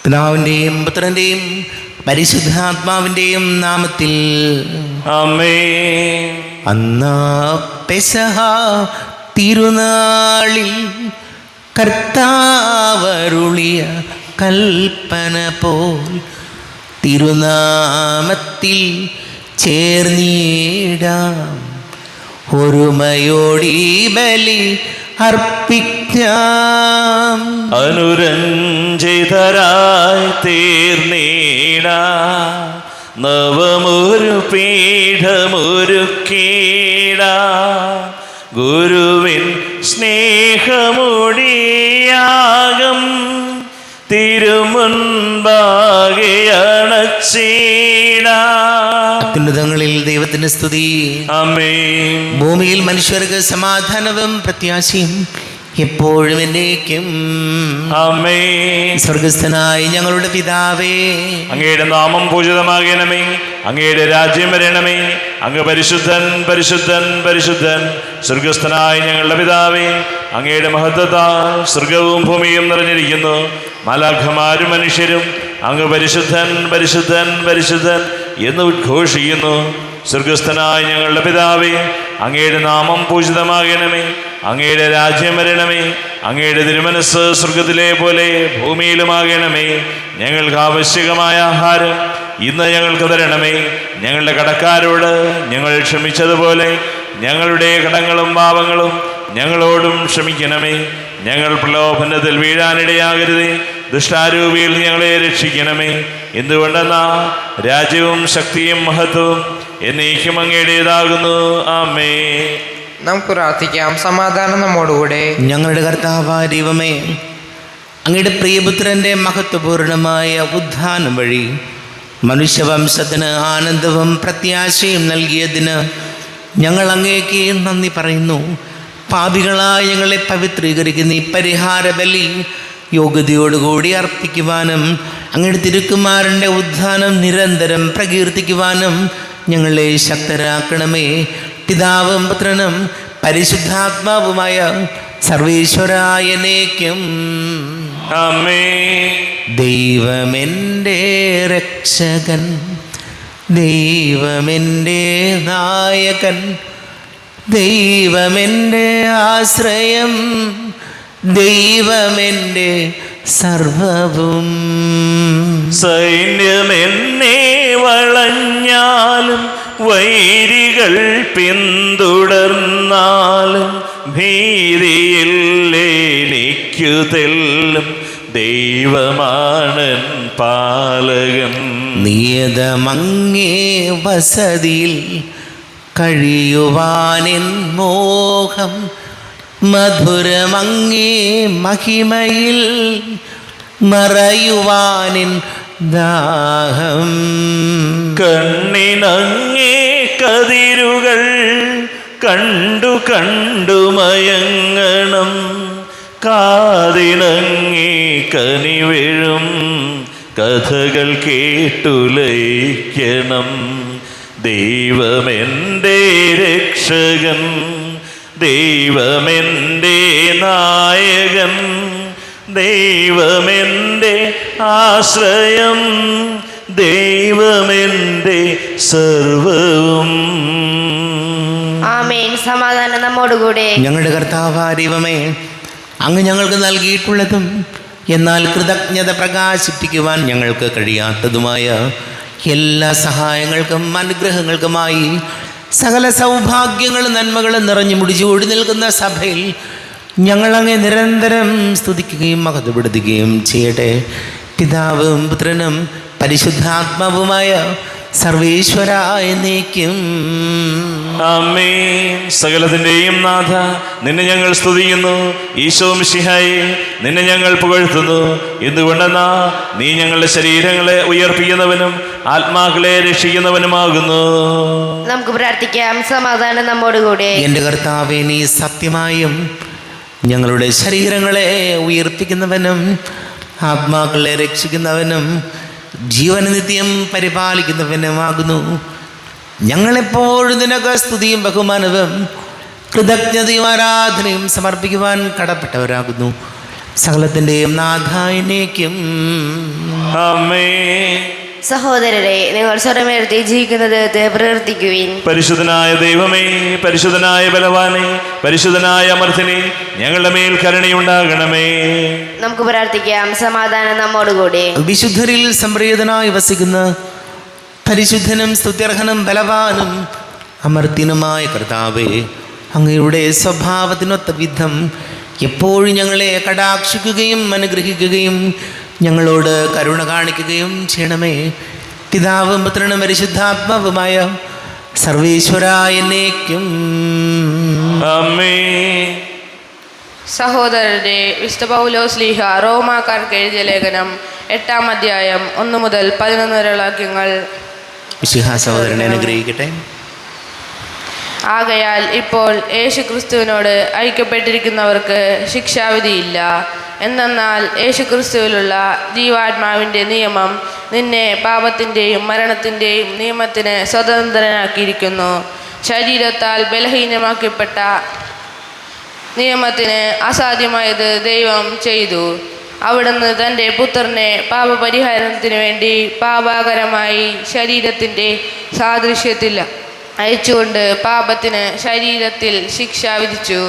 പിതാവിൻ്റെയും പുത്രൻ്റെയും പരിശുദ്ധാത്മാവിൻ്റെയും നാമത്തിൽ ആമേൻ. അന്നാ പെസഹ തിരുനാളിൽ കർത്താവരുളിയ കൽപ്പന പോൽ തിരുനാമത്തിൽ ചേർന്നിടാം. ഒരുമയോടി ബലി അർപ്പിക്കാം. അനുരഞ്ജിതരായി തീർന്നീടാ നവമൊരു പീഠമൊരുക്കീടാ. ഗുരുവിൻ സ്നേഹമൊടിയാകം തിരുമുൻപാകെ അണച്ചീടാ. അത്യുന്നതങ്ങളിൽ ദൈവത്തിന് സ്തുതി. ആമേൻ. ഭൂമിയിൽ മനുഷ്യർക്ക് സമാധാനവും പ്രത്യാശയും എപ്പോഴും എന്നേക്കും. ആമേൻ. സ്വർഗസ്ഥനായ ഞങ്ങളുടെ പിതാവേ, അങ്ങയുടെ നാമം പൂജിതമാകണമേ. അങ്ങയുടെ രാജ്യം വരണമേ. അങ്ങ് പരിശുദ്ധൻ പരിശുദ്ധൻ പരിശുദ്ധൻ. സ്വർഗസ്ഥനായ ഞങ്ങളുടെ പിതാവേ, അങ്ങയുടെ മഹത്വത്താൽ സ്വർഗവും ഭൂമിയും നിറഞ്ഞിരിക്കുന്നു. മാലാഖമാരും മനുഷ്യരും അങ്ങ് പരിശുദ്ധൻ പരിശുദ്ധൻ പരിശുദ്ധൻ എന്ന് ഉദ്ഘോഷിക്കുന്നു. സ്വർഗസ്ഥനായ ഞങ്ങളുടെ പിതാവേ, അങ്ങയുടെ നാമം പൂജിതമാകണമേ. അങ്ങയുടെ രാജ്യം വരണമേ. അങ്ങയുടെ തിരുമനസ് സ്വർഗത്തിലെ പോലെ ഭൂമിയിലുമാകണമേ. ഞങ്ങൾക്ക് ആവശ്യകമായ ആഹാരം ഇന്ന് ഞങ്ങൾക്ക് തരണമേ. ഞങ്ങളുടെ കടക്കാരോട് ഞങ്ങൾ ക്ഷമിച്ചതുപോലെ ഞങ്ങളുടെ കടങ്ങളും പാപങ്ങളും ഞങ്ങളോടും ക്ഷമിക്കണമേ. ഞങ്ങൾ പ്രലോഭനത്തിൽ വീഴാനിടയാകരുതേ. ദുഷ്ടാരൂപിയിൽ ഞങ്ങളെ രക്ഷിക്കണമേ. എന്തുകൊണ്ടെന്നാ രാജ്യവും ശക്തിയും മഹത്വവും എന്നേക്കും അങ്ങയുടേതാകുന്നു. ആമേൻ. നമുക്ക് പ്രാർത്ഥിക്കാം. സമാധാനം നമ്മോടുകൂടെ. ഞങ്ങളുടെ കർത്താവായ ദൈവമേ, അങ്ങയുടെ പ്രിയപുത്രൻ്റെ മഹത്വപൂർണമായ ഉദ്ധാനം വഴി മനുഷ്യവംശത്തിന് ആനന്ദവും പ്രത്യാശയും നൽകിയതിന് ഞങ്ങൾ അങ്ങേക്ക് നന്ദി പറയുന്നു. പാപികളായ ഞങ്ങളെ പവിത്രീകരിക്കുന്ന ഈ പരിഹാര ബലി യോഗ്യതയോടുകൂടി അർപ്പിക്കുവാനും അങ്ങയുടെ തിരുക്കുമാരൻ്റെ ഉദ്ധാനം നിരന്തരം പ്രകീർത്തിക്കുവാനും ഞങ്ങളെ ശക്തരാക്കണമേ. പിതാവും പുത്രനും പരിശുദ്ധാത്മാവുമായ സർവേശ്വരായ എന്നേക്കും. ആമേൻ. ദൈവമെൻ്റെ രക്ഷകൻ, ദൈവമെൻ്റെ നായകൻ, ദൈവമെൻ്റെ ആശ്രയം, ദൈവമെൻ്റെ സർവവും. സൈന്യമെന്നെ വളഞ്ഞാലും വൈരികൾ പിന്തുടർന്നാലും ഭീതിയില്ലെനിക്കു തെല്ലും ദൈവമാണൻ പാലകൻ. നിയതമങ്ങേ വസതിയിൽ കഴിയുവാനെൻ മോഹം, മധുരമങ്ങേ മഹിമയിൽ മറയുവാനെൻ ദാഹം. കണ്ണിനങ്ങേ കതിരുകൾ കണ്ടു കണ്ടു മയങ്ങണം. കാതിനങ്ങേ കനിവെഴും കഥകൾ കേട്ടുലയിക്കണം. ദൈവമെൻ്റെ രക്ഷകൻ, ദൈവമെൻ്റെ നായകൻ, ദൈവമെൻ്റെ ആശ്രയം, ദൈവമെൻ്റെ സർവവും. ആമേൻ. സമാധാനം നമ്മോടുകൂടെ. ഞങ്ങളുടെ കർത്താവായ ദൈവമേ, അങ്ങ് ഞങ്ങൾക്ക് നൽകിയിട്ടുള്ളതും എന്നാൽ കൃതജ്ഞത പ്രകാശിപ്പിക്കുവാൻ ഞങ്ങൾക്ക് കഴിയാത്തതുമായ എല്ലാ സഹായങ്ങൾക്കും അനുഗ്രഹങ്ങൾക്കുമായി സകല സൗഭാഗ്യങ്ങളും നന്മകളും നിറഞ്ഞു മുടിച്ചുകൂടി നിൽക്കുന്ന സഭയിൽ ഞങ്ങളങ്ങെ നിരന്തരം സ്തുതിക്കുകയും മഹത്വപ്പെടുത്തുകയും ചെയ്യട്ടെ. പിതാവും പുത്രനും പരിശുദ്ധാത്മാവുമായ സർവേശ്വരായ എന്നേക്കും. ആമേൻ. സകലത്തിൻ്റെയും നാഥ, നിന്നെ ഞങ്ങൾ സ്തുതിക്കുന്നു. ഈശോ മിശിഹായേ, നിന്നെ ഞങ്ങൾ പുകഴ്ത്തുന്നു. എന്തുകൊണ്ടെന്നാ നീ ഞങ്ങളുടെ ശരീരങ്ങളെ ഉയർപ്പിക്കുന്നവനും ആത്മാക്കളെ രക്ഷിക്കുന്നവനുമാകുന്നു. നമുക്ക് പ്രാർത്ഥിക്കാം. സമാധാനം നമ്മോടുകൂടെ. എൻ്റെ കർത്താവേ, നീ സത്യമായും ഞങ്ങളുടെ ശരീരങ്ങളെ ഉയർപ്പിക്കുന്നവനും ആത്മാക്കളെ രക്ഷിക്കുന്നവനും ജീവന നിത്യം പരിപാലിക്കുന്നവനുമാകുന്നു. ഞങ്ങളെപ്പോഴും നിനക്ക് സ്തുതിയും ബഹുമാനവും കൃതജ്ഞതയും ആരാധനയും സമർപ്പിക്കുവാൻ കടപ്പെട്ടവരാകുന്നു. സകലത്തിൻ്റെയും നാഥായനേക്കും. ആമേൻ. സഹോദരരെ, നിങ്ങൾ സ്വരമേർത്തി ജീവിക്കുന്ന ദൈവത്തെ പ്രവർത്തിക്കുവിൻ. പരിശുദ്ധനായ ദൈവമേ, പരിശുദ്ധനായ ബലവാനെ, പരിശുദ്ധനായ അമർത്തിനെ, ഞങ്ങളുടെ മേൽ കരുണയുണ്ടാകണമേ. നമുക്ക് പ്രാർത്ഥിക്കാം. സമാധാനം നമ്മോടുകൂടെ. വിശുദ്ധരിൽ സംപ്രീതനായി വസിക്കുന്ന പരിശുദ്ധനും സ്തുത്യർഹനും ബലവാനും അമർത്തിനുമായ കർത്താവേ, അങ്ങയുടെ സ്വഭാവത്തിനൊത്ത വിധം എപ്പോഴും ഞങ്ങളെ കടാക്ഷിക്കുകയും അനുഗ്രഹിക്കുകയും ഞങ്ങളോട് കരുണ കാണിക്കുകയും ചെയ്യണമേ. പിതാവും പുത്രനും പരിശുദ്ധാത്മാവുമായ സർവേശ്വരായ എന്നേക്കും. ആമേൻ. സഹോദരരെ, വിശുദ്ധ പൗലോസ് ശ്ലീഹ റോമാക്കാർക്ക് എഴുതിയ ലേഖനം 8-ാം അധ്യായം 1 മുതൽ 11 വരെയുള്ള വാക്യങ്ങൾ. മിശിഹ സഹോദരനെ അനുഗ്രഹിക്കട്ടെ. ആകയാൽ ഇപ്പോൾ യേശുക്രിസ്തുവിനോട് ഐക്യപ്പെട്ടിരിക്കുന്നവർക്ക് ശിക്ഷാവിധിയില്ല. എന്തെന്നാൽ യേശുക്രിസ്തുവിലുള്ള ജീവാത്മാവിൻ്റെ നിയമം നിന്നെ പാപത്തിൻ്റെയും മരണത്തിൻ്റെയും നിയമത്തിന് സ്വതന്ത്രനാക്കിയിരിക്കുന്നു. ശരീരത്താൽ ബലഹീനമാക്കപ്പെട്ട നിയമത്തിന് അസാധ്യമായത് ദൈവം ചെയ്തു. അവിടുന്ന് തൻ്റെ പുത്രനെ പാപപരിഹാരത്തിന് വേണ്ടി പാപാകരമായി ശരീരത്തിൻ്റെ സാദൃശ്യത്തിൽ അയച്ചുകൊണ്ട് പാപത്തിന് ശരീരത്തിൽ ശിക്ഷ വിധിച്ചു.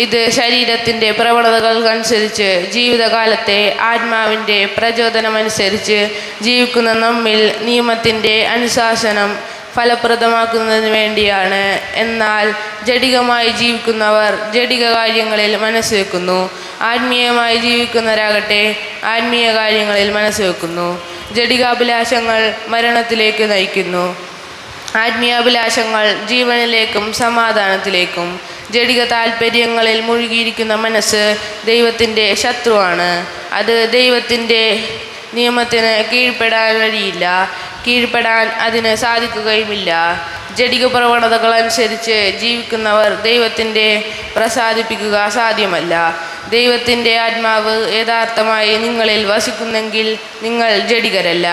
ഇത് ശരീരത്തിൻ്റെ പ്രവണതകൾക്കനുസരിച്ച് ജീവിതകാലത്തെ ആത്മാവിൻ്റെ പ്രചോദനമനുസരിച്ച് ജീവിക്കുന്ന നമ്മിൽ നിയമത്തിൻ്റെ അനുശാസനം ഫലപ്രദമാക്കുന്നതിന് വേണ്ടിയാണ്. എന്നാൽ ജഡികമായി ജീവിക്കുന്നവർ ജഡിക കാര്യങ്ങളിൽ മനസ്സ് വെക്കുന്നു, ആത്മീയമായി ജീവിക്കുന്നവരാകട്ടെ ആത്മീയ കാര്യങ്ങളിൽ മനസ്സ് വെക്കുന്നു. ജഡികാഭിലാഷങ്ങൾ മരണത്തിലേക്ക് നയിക്കുന്നു, ആത്മീയാഭിലാഷങ്ങൾ ജീവനിലേക്കും സമാധാനത്തിലേക്കും. ജഡിക താല്പര്യങ്ങളിൽ മുഴുകിയിരിക്കുന്ന മനസ്സ് ദൈവത്തിൻ്റെ ശത്രുവാണ്. അത് ദൈവത്തിൻ്റെ നിയമത്തിന് കീഴ്പ്പെടാൻ കഴിയില്ല, കീഴ്പ്പെടാൻ അതിന് സാധിക്കുകയുമില്ല. ജഡിക പ്രവണതകൾ അനുസരിച്ച് ജീവിക്കുന്നവർ ദൈവത്തിൻ്റെ പ്രസാദിപ്പിക്കുക സാധ്യമല്ല. ദൈവത്തിൻ്റെ ആത്മാവ് യഥാർത്ഥമായി നിങ്ങളിൽ വസിക്കുന്നെങ്കിൽ നിങ്ങൾ ജഡികരല്ല,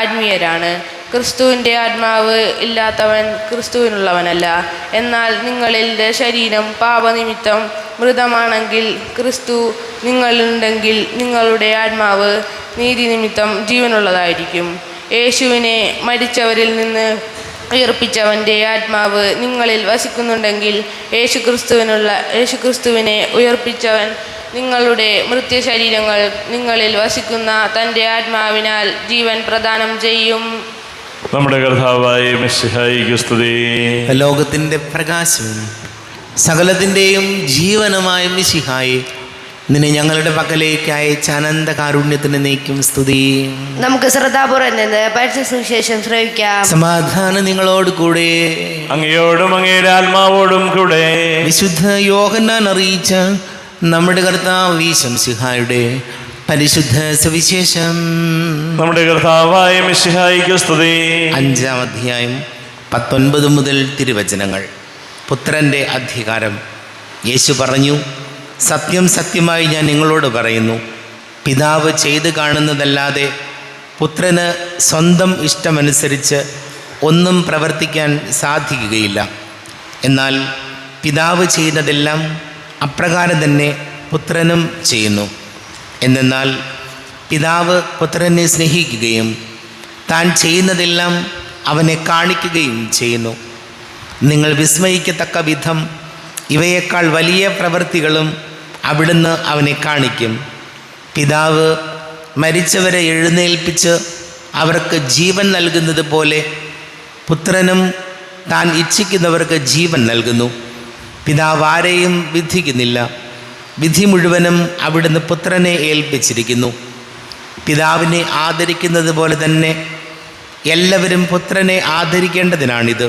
ആത്മീയരാണ്. ക്രിസ്തുവിൻ്റെ ആത്മാവ് ഇല്ലാത്തവൻ ക്രിസ്തുവിനുള്ളവനല്ല. എന്നാൽ നിങ്ങളുടെ ശരീരം പാപനിമിത്തം മൃതമാണെങ്കിൽ ക്രിസ്തു നിങ്ങളുണ്ടെങ്കിൽ നിങ്ങളുടെ ആത്മാവ് നീതി നിമിത്തം ജീവനുള്ളതായിരിക്കും. യേശുവിനെ മരിച്ചവരിൽ നിന്ന് ഉയർപ്പിച്ചവൻ്റെ ആത്മാവ് നിങ്ങളിൽ വസിക്കുന്നുണ്ടെങ്കിൽ യേശുക്രിസ്തുവിനെ ഉയർപ്പിച്ചവൻ നിങ്ങളുടെ മൃത്യശരീരങ്ങൾ നിങ്ങളിൽ വസിക്കുന്ന തൻ്റെ ആത്മാവിനാൽ ജീവൻ പ്രദാനം ചെയ്യും. നമ്മുടെ കർത്താവായ മിശിഹായിക്ക് സ്തുതി. ലോകത്തിൻ്റെ പ്രകാശവും സകലത്തിൻ്റെയും ജീവനുമായ മിശിഹായെ, നിന്നെ ഞങ്ങളുടെ പക്കലേക്ക് അയച്ച അനന്ത കാരുണ്യത്തിന് നീക്കും സ്തുതി. നമുക്ക് ശ്രദ്ധാപൂർവം നിന്ന് പരിശുദ്ധ സുവിശേഷം ശ്രവിക്കാം. സമാധാനം നിങ്ങളോട് കൂടെ. അങ്ങയോടും അങ്ങയുടെ ആത്മാവോടും കൂടെ. വിശുദ്ധ യോഹന്നാൻ അറിയിച്ച നമ്മുടെ കർത്താവ് ഈശോമിശിഹായുടെ പരിശുദ്ധ സുവിശേഷം. നമ്മുടെ കർത്താവായ മിശിഹായിക്ക് സ്തുതി. 5-ാം അധ്യായം 19 മുതൽ തിരുവചനങ്ങൾ. പുത്രൻ്റെ അധികാരം. യേശു പറഞ്ഞു, സത്യം സത്യമായി ഞാൻ നിങ്ങളോട് പറയുന്നു, പിതാവ് ചെയ്ത് കാണുന്നതല്ലാതെ പുത്രന് സ്വന്തം ഇഷ്ടമനുസരിച്ച് ഒന്നും പ്രവർത്തിക്കാൻ സാധിക്കുകയില്ല. എന്നാൽ പിതാവ് ചെയ്യുന്നതെല്ലാം അപ്രകാരം തന്നെ പുത്രനും ചെയ്യുന്നു. എന്നാൽ പിതാവ് പുത്രനെ സ്നേഹിക്കുകയും താൻ ചെയ്യുന്നതെല്ലാം അവനെ കാണിക്കുകയും ചെയ്യുന്നു. നിങ്ങൾ വിസ്മയിക്കത്തക്ക വിധം ഇവയേക്കാൾ വലിയ പ്രവൃത്തികളും അവിടുന്ന് അവനെ കാണിക്കും. പിതാവ് മരിച്ചവരെ എഴുന്നേൽപ്പിച്ച് അവർക്ക് ജീവൻ നൽകുന്നത് പോലെ പുത്രനും താൻ ഇച്ഛിക്കുന്നവർക്ക് ജീവൻ നൽകുന്നു. പിതാവ് ആരെയും വിധിക്കുന്നില്ല, വിധി മുഴുവനും അവിടുന്ന് പുത്രനെ ഏൽപ്പിച്ചിരിക്കുന്നു. പിതാവിനെ ആദരിക്കുന്നത് പോലെ തന്നെ എല്ലാവരും പുത്രനെ ആദരിക്കേണ്ടതിനാണിത്.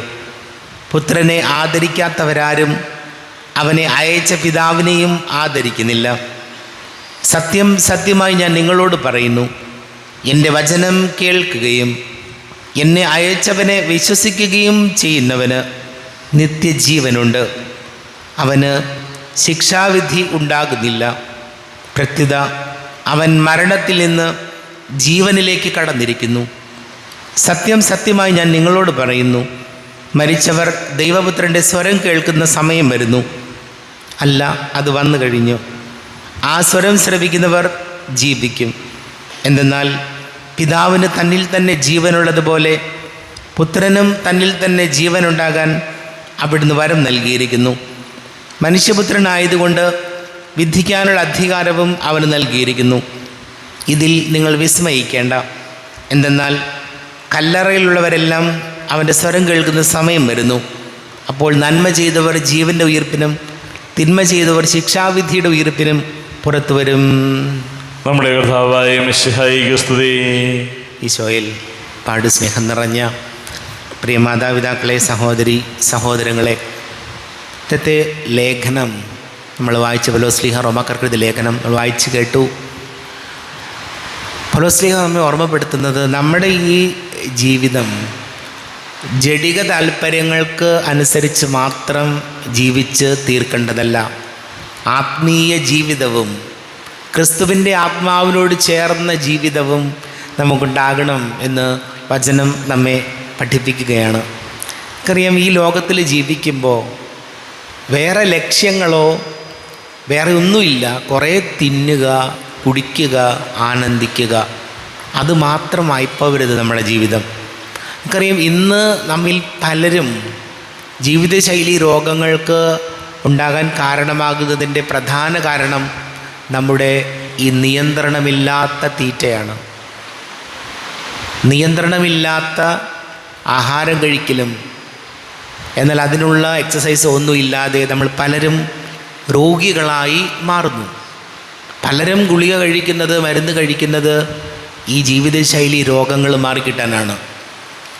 പുത്രനെ ആദരിക്കാത്തവരാരും അവനെ അയച്ച പിതാവിനെയും ആദരിക്കുന്നില്ല. സത്യം സത്യമായി ഞാൻ നിങ്ങളോട് പറയുന്നു, എൻ്റെ വചനം കേൾക്കുകയും എന്നെ അയച്ചവനെ വിശ്വസിക്കുകയും ചെയ്യുന്നവന് നിത്യജീവനുണ്ട്. അവന് ശിക്ഷാവിധി ഉണ്ടാകുന്നില്ല. പ്രത്യുത അവൻ മരണത്തിൽ നിന്ന് ജീവനിലേക്ക് കടന്നിരിക്കുന്നു. സത്യം സത്യമായി ഞാൻ നിങ്ങളോട് പറയുന്നു, മരിച്ചവർ ദൈവപുത്രൻ്റെ സ്വരം കേൾക്കുന്ന സമയം വരുന്നു, അല്ല അത് വന്നു കഴിഞ്ഞു. ആ സ്വരം ശ്രവിക്കുന്നവർ ജീവിക്കും. എന്തെന്നാൽ പിതാവിന് തന്നിൽ തന്നെ ജീവനുള്ളതുപോലെ പുത്രനും തന്നിൽ തന്നെ ജീവനുണ്ടാകാൻ അവിടുന്ന് വരം നൽകിയിരിക്കുന്നു. മനുഷ്യപുത്രനായതുകൊണ്ട് വിധിക്കാനുള്ള അധികാരവും അവന് നൽകിയിരിക്കുന്നു. ഇതിൽ നിങ്ങൾ വിസ്മയിക്കേണ്ട. എന്തെന്നാൽ കല്ലറയിലുള്ളവരെല്ലാം അവൻ്റെ സ്വരം കേൾക്കുന്ന സമയം വരുന്നു. അപ്പോൾ നന്മ ചെയ്തവർ ജീവൻ്റെ ഉയിർപ്പിനും തിന്മ ചെയ്തവർ ശിക്ഷാവിധിയുടെ ഉയിർപ്പിനും പുറത്തു വരും. നമ്മുടെ കർത്താവായ മിശിഹായിക്ക് സ്തുതി. ഈശോയിൽ പാട് സ്നേഹം നിറഞ്ഞ പ്രിയ മാതാപിതാക്കളെ, സഹോദരി സഹോദരങ്ങളെ, ഇന്നത്തെ ലേഖനം നമ്മൾ വായിച്ച പൗലോസ്ലീഹ റോമാക്കാർക്ക് എഴുതിയ ലേഖനം നമ്മൾ വായിച്ച് കേട്ടു. പൗലോസ്ലീഹ നമ്മെ ഓർമ്മപ്പെടുത്തുന്നത് നമ്മുടെ ഈ ജീവിതം ജഡിക താല്പര്യങ്ങൾക്ക് അനുസരിച്ച് മാത്രം ജീവിച്ച് തീർക്കേണ്ടതല്ല. ആത്മീയ ജീവിതവും ക്രിസ്തുവിൻ്റെ ആത്മാവിനോട് ചേർന്ന ജീവിതവും നമുക്കുണ്ടാകണം എന്ന് വചനം നമ്മെ പഠിപ്പിക്കുകയാണ്. നമുക്കറിയാം, ഈ ലോകത്തിൽ ജീവിക്കുമ്പോൾ വേറെ ലക്ഷ്യങ്ങളോ വേറെ ഒന്നുമില്ല. കുറേ തിന്നുക, കുടിക്കുക, ആനന്ദിക്കുക, അത് മാത്രമായി പോകരുത് നമ്മുടെ ജീവിതം. നമുക്കറിയാം, ഇന്ന് നമ്മിൽ പലരും ജീവിതശൈലി രോഗങ്ങൾക്ക് ഉണ്ടാകാൻ കാരണമാകുന്നതിൻ്റെ പ്രധാന കാരണം നമ്മുടെ ഈ നിയന്ത്രണമില്ലാത്ത തീറ്റയാണ്. നിയന്ത്രണമില്ലാത്ത ആഹാരം കഴിക്കലും, എന്നാൽ അതിനുള്ള എക്സസൈസ് ഒന്നുമില്ലാതെ നമ്മൾ പലരും രോഗികളായി മാറുന്നു. പലരും ഗുളിക കഴിക്കുന്നത്, മരുന്ന് കഴിക്കുന്നത് ഈ ജീവിതശൈലി രോഗങ്ങൾ മാറിക്കിട്ടാനാണ്.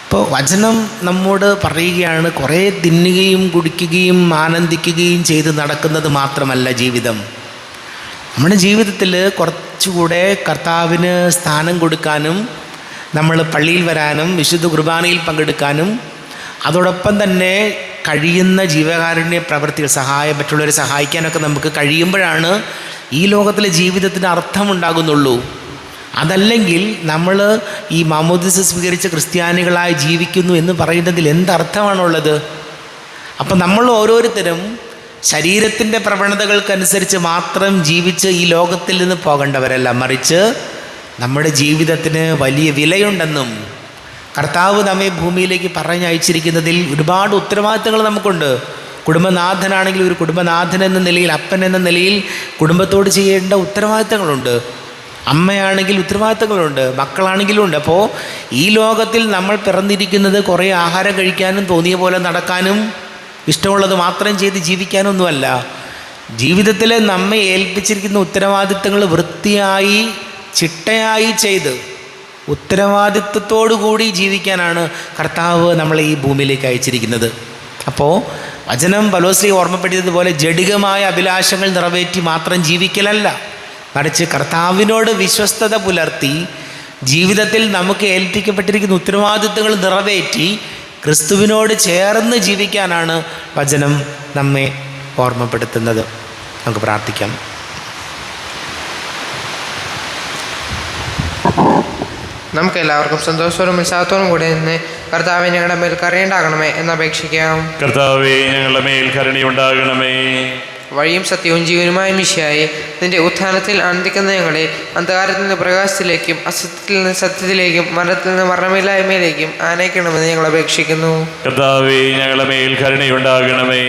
ഇപ്പോൾ വചനം നമ്മോട് പറയുകയാണ്, കുറേ തിന്നുകയും കുടിക്കുകയും ആനന്ദിക്കുകയും ചെയ്ത് നടക്കുന്നത് മാത്രമല്ല ജീവിതം. നമ്മുടെ ജീവിതത്തിൽ കുറച്ചുകൂടെ കർത്താവിന് സ്ഥാനം കൊടുക്കാനും, നമ്മൾ പള്ളിയിൽ വരാനും, വിശുദ്ധ കുർബാനയിൽ പങ്കെടുക്കാനും, അതോടൊപ്പം തന്നെ കഴിയുന്ന ജീവകാരുണ്യ പ്രവൃത്തികൾ മറ്റുള്ളവരെ സഹായിക്കാനൊക്കെ നമുക്ക് കഴിയുമ്പോഴാണ് ഈ ലോകത്തിലെ ജീവിതത്തിന് അർത്ഥമുണ്ടാകുന്നുള്ളൂ. അതല്ലെങ്കിൽ നമ്മൾ ഈ മാമോദിസ സ്വീകരിച്ച ക്രിസ്ത്യാനികളായി ജീവിക്കുന്നു എന്ന് പറയുന്നതിൽ എന്തർത്ഥമാണുള്ളത്? അപ്പം നമ്മൾ ഓരോരുത്തരും ശരീരത്തിൻ്റെ പ്രവണതകൾക്കനുസരിച്ച് മാത്രം ജീവിച്ച് ഈ ലോകത്തിൽ നിന്ന് പോകേണ്ടവരല്ല, മറിച്ച് നമ്മുടെ ജീവിതത്തിന് വലിയ വിലയുണ്ടെന്നും കർത്താവ് നമ്മെ ഭൂമിയിലേക്ക് പറഞ്ഞയച്ചിരിക്കുന്നതിൽ ഒരുപാട് ഉത്തരവാദിത്തങ്ങൾ നമുക്കുണ്ട്. കുടുംബനാഥനാണെങ്കിൽ ഒരു കുടുംബനാഥൻ എന്ന നിലയിൽ, അപ്പൻ എന്ന നിലയിൽ കുടുംബത്തോട് ചെയ്യേണ്ട ഉത്തരവാദിത്തങ്ങളുണ്ട്. അമ്മയാണെങ്കിൽ ഉത്തരവാദിത്തങ്ങളുണ്ട്, മക്കളാണെങ്കിലും ഉണ്ട്. അപ്പോൾ ഈ ലോകത്തിൽ നമ്മൾ പിറന്നിരിക്കുന്നത് കുറേ ആഹാരം കഴിക്കാനും തോന്നിയ പോലെ നടക്കാനും ഇഷ്ടമുള്ളത് മാത്രം ചെയ്ത് ജീവിക്കാനൊന്നുമല്ല. ജീവിതത്തിൽ നമ്മെ ഏൽപ്പിച്ചിരിക്കുന്ന ഉത്തരവാദിത്തങ്ങൾ വൃത്തിയായി ചിട്ടയായി ചെയ്ത് ഉത്തരവാദിത്വത്തോടു കൂടി ജീവിക്കാനാണ് കർത്താവ് നമ്മളെ ഈ ഭൂമിയിലേക്ക് അയച്ചിരിക്കുന്നത്. അപ്പോൾ വചനം പൗലോസ്ലീഹ ഓർമ്മപ്പെടുത്തിയതുപോലെ ജഡികമായ അഭിലാഷങ്ങൾ നിറവേറ്റി മാത്രം ജീവിക്കലല്ല, മറിച്ച് കർത്താവിനോട് വിശ്വസ്തത പുലർത്തി ജീവിതത്തിൽ നമുക്ക് ഏൽപ്പിക്കപ്പെട്ടിരിക്കുന്ന ഉത്തരവാദിത്തങ്ങൾ നിറവേറ്റി ക്രിസ്തുവിനോട് ചേർന്ന് ജീവിക്കാനാണ് വചനം നമ്മെ ഓർമ്മപ്പെടുത്തുന്നത്. നമുക്ക് പ്രാർത്ഥിക്കാം. നമുക്ക് എല്ലാവർക്കും സന്തോഷത്തോടും ഉത്സാഹത്തോടും കൂടി നിന്ന് കർത്താവെ ഞങ്ങളുടെ മേൽ കരുണയുണ്ടാകണമേ എന്നപേക്ഷിക്കാം. കർത്താവേ, ഞങ്ങളുടെ മേൽ കരുണയുണ്ടാകണമേ. വഴിയും സത്യവും ജീവനുമായ മിശിഹായെ, നിന്റെ ഉത്ഥാനത്തിൽ ആനന്ദിക്കുന്ന ഞങ്ങളെ അന്ധകാരത്തിൽ നിന്ന് പ്രകാശത്തിലേക്കും അസത്യത്തിൽ നിന്ന് സത്യത്തിലേക്കും മരണത്തിൽ നിന്ന് മരണമില്ലായ്മയിലേക്കും ആനയിക്കണമെന്ന് ഞങ്ങൾ അപേക്ഷിക്കുന്നു. കർത്താവേ, ഞങ്ങളുടെ മേൽ കരുണയുണ്ടാകണമേ.